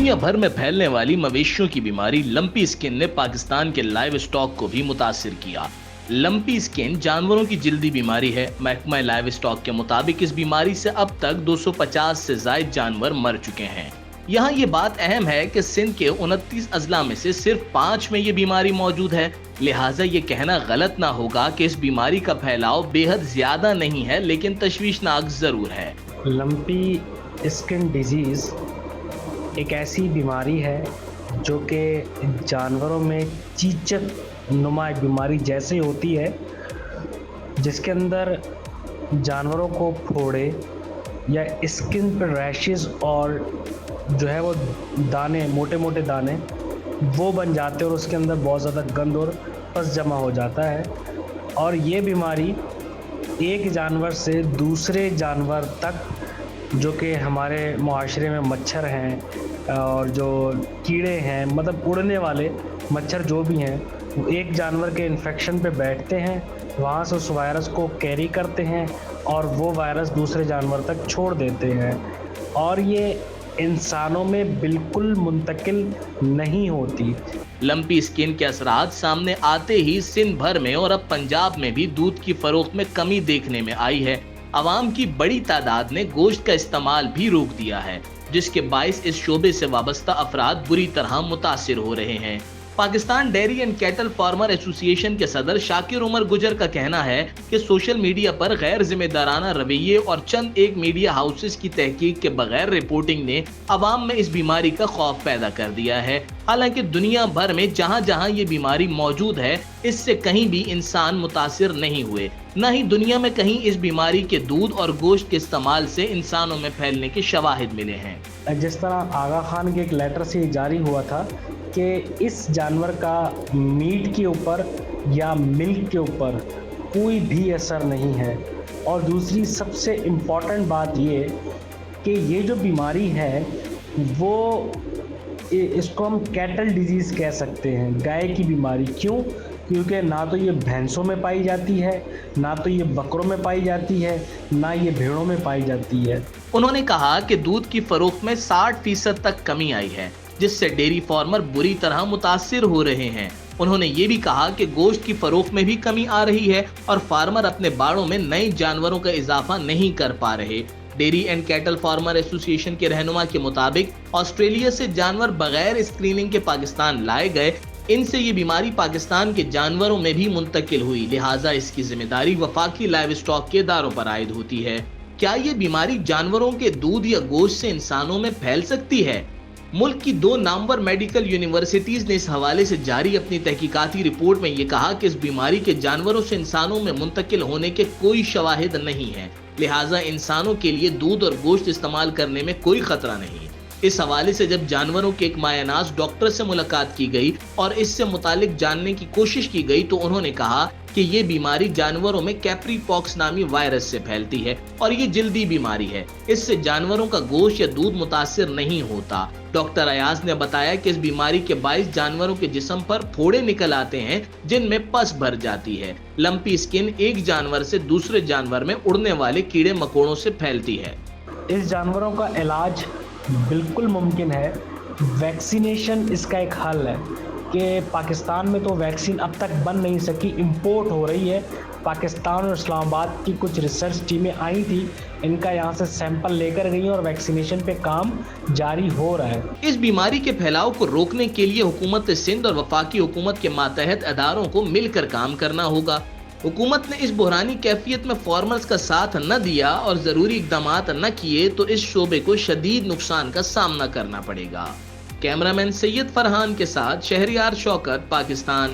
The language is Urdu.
دنیا بھر میں پھیلنے والی مویشیوں کی بیماری لمپی اسکن نے پاکستان کے لائیو اسٹاک کو بھی متاثر کیا۔ لمپی اسکن جانوروں کی جلدی بیماری ہے۔ محکمہ لائیو اسٹاک کے مطابق اس بیماری سے اب تک 250 سے زائد جانور مر چکے ہیں۔ یہاں یہ بات اہم ہے کہ سندھ کے 29 اضلاع میں سے صرف 5 میں یہ بیماری موجود ہے، لہٰذا یہ کہنا غلط نہ ہوگا کہ اس بیماری کا پھیلاؤ بے حد زیادہ نہیں ہے، لیکن تشویشناک ضرور ہے۔ لمپی اسکن ڈیزیز ایک ایسی بیماری ہے جو کہ جانوروں میں چیچک نما بیماری جیسے ہوتی ہے، جس کے اندر جانوروں کو پھوڑے یا اسکن پر ریشز اور جو ہے وہ دانے، موٹے موٹے دانے وہ بن جاتے ہیں اور اس کے اندر بہت زیادہ گند اور پس جمع ہو جاتا ہے۔ اور یہ بیماری ایک جانور سے دوسرے جانور تک، جو کہ ہمارے معاشرے میں مچھر ہیں اور جو کیڑے ہیں، مطلب اڑنے والے مچھر جو بھی ہیں، وہ ایک جانور کے انفیکشن پہ بیٹھتے ہیں، وہاں سے اس وائرس کو کیری کرتے ہیں اور وہ وائرس دوسرے جانور تک چھوڑ دیتے ہیں، اور یہ انسانوں میں بالکل منتقل نہیں ہوتی۔ لمپی اسکن کے اثرات سامنے آتے ہی سندھ بھر میں اور اب پنجاب میں بھی دودھ کی فروخت میں کمی دیکھنے میں آئی ہے۔ عوام کی بڑی تعداد نے گوشت کا استعمال بھی روک دیا ہے، جس کے باعث اس شعبے سے وابستہ افراد بری طرح متاثر ہو رہے ہیں۔ Pakistan dairy and cattle farmer association کے صدر شاکر عمر گجر کا کہنا ہے کہ سوشل میڈیا پر غیر ذمہ دارانہ رویے اور چند ایک میڈیا ہاؤسز کی تحقیق کے بغیر رپورٹنگ نے عوام میں اس بیماری کا خوف پیدا کر دیا ہے۔ حالانکہ دنیا بھر میں جہاں جہاں یہ بیماری موجود ہے، اس سے کہیں بھی انسان متاثر نہیں ہوئے، نہ ہی دنیا میں کہیں اس بیماری کے دودھ اور گوشت کے استعمال سے انسانوں میں پھیلنے کے شواہد ملے ہیں۔ جس طرح آغا خان کے ایک لیٹر سے جاری ہوا تھا کہ اس جانور کا میٹ کے اوپر یا ملک کے اوپر کوئی بھی اثر نہیں ہے، اور دوسری سب سے امپورٹنٹ بات یہ کہ یہ جو بیماری ہے وہ اس کو ہم کیٹل ڈیزیز کہہ سکتے ہیں، گائے کی بیماری۔ کیوں؟ کیونکہ نہ تو یہ بھینسوں میں پائی جاتی ہے، نہ تو یہ بکروں میں پائی جاتی ہے، نہ یہ بھیڑوں میں پائی جاتی ہے۔ انہوں نے کہا کہ دودھ کی فروخت میں 60% تک کمی آئی ہے، جس سے ڈیری فارمر بری طرح متاثر ہو رہے ہیں۔ انہوں نے یہ بھی کہا کہ گوشت کی فروخت میں بھی کمی آ رہی ہے اور فارمر اپنے باڑوں میں نئے جانوروں کا اضافہ نہیں کر پا رہے۔ Dairy and cattle farmer association کے رہنما کے مطابق آسٹریلیا سے جانور بغیر اسکریننگ کے پاکستان لائے گئے، ان سے یہ بیماری پاکستان کے جانوروں میں بھی منتقل ہوئی، لہٰذا اس کی ذمہ داری وفاقی لائیو اسٹاک کے اداروں پر عائد ہوتی ہے۔ کیا یہ بیماری جانوروں کے دودھ یا گوشت سے انسانوں میں پھیل سکتی ہے؟ ملک کی 2 نامور میڈیکل یونیورسٹیز نے اس حوالے سے جاری اپنی تحقیقاتی رپورٹ میں یہ کہا کہ اس بیماری کے جانوروں سے انسانوں میں منتقل ہونے کے کوئی شواہد نہیں ہیں، لہٰذا انسانوں کے لیے دودھ اور گوشت استعمال کرنے میں کوئی خطرہ نہیں۔ اس حوالے سے جب جانوروں کے ایک مایہ ناز ڈاکٹر سے ملاقات کی گئی اور اس سے متعلق جاننے کی کوشش کی گئی تو انہوں نے کہا کہ یہ بیماری جانوروں میں کیپری پاکس نامی وائرس سے پھیلتی ہے اور یہ جلدی بیماری ہے، اس سے جانوروں کا گوشت یا دودھ متاثر نہیں ہوتا۔ ڈاکٹر ایاز نے بتایا کہ اس بیماری کے باعث جانوروں کے جسم پر پھوڑے نکل آتے ہیں جن میں پس بھر جاتی ہے۔ لمپی اسکن ایک جانور سے دوسرے جانور میں اڑنے والے کیڑے مکوڑوں سے پھیلتی ہے۔ اس جانوروں کا علاج بالکل ممکن ہے، ویکسینیشن اس کا ایک حل ہے کہ پاکستان میں تو ویکسین اب تک بن نہیں سکی، امپورٹ ہو رہی ہے۔ پاکستان اور اسلام آباد کی کچھ ریسرچ ٹیمیں آئی تھی، ان کا یہاں سے سیمپل لے کر گئی اور ویکسینیشن پہ کام جاری ہو رہا ہے۔ اس بیماری کے پھیلاؤ کو روکنے کے لیے حکومت سندھ اور وفاقی حکومت کے ماتحت اداروں کو مل کر کام کرنا ہوگا۔ حکومت نے اس بحرانی کیفیت میں فارمرز کا ساتھ نہ دیا اور ضروری اقدامات نہ کیے تو اس شعبے کو شدید نقصان کا سامنا کرنا پڑے گا۔ کیمرامین سید فرحان کے ساتھ شہریار شوکت، پاکستان۔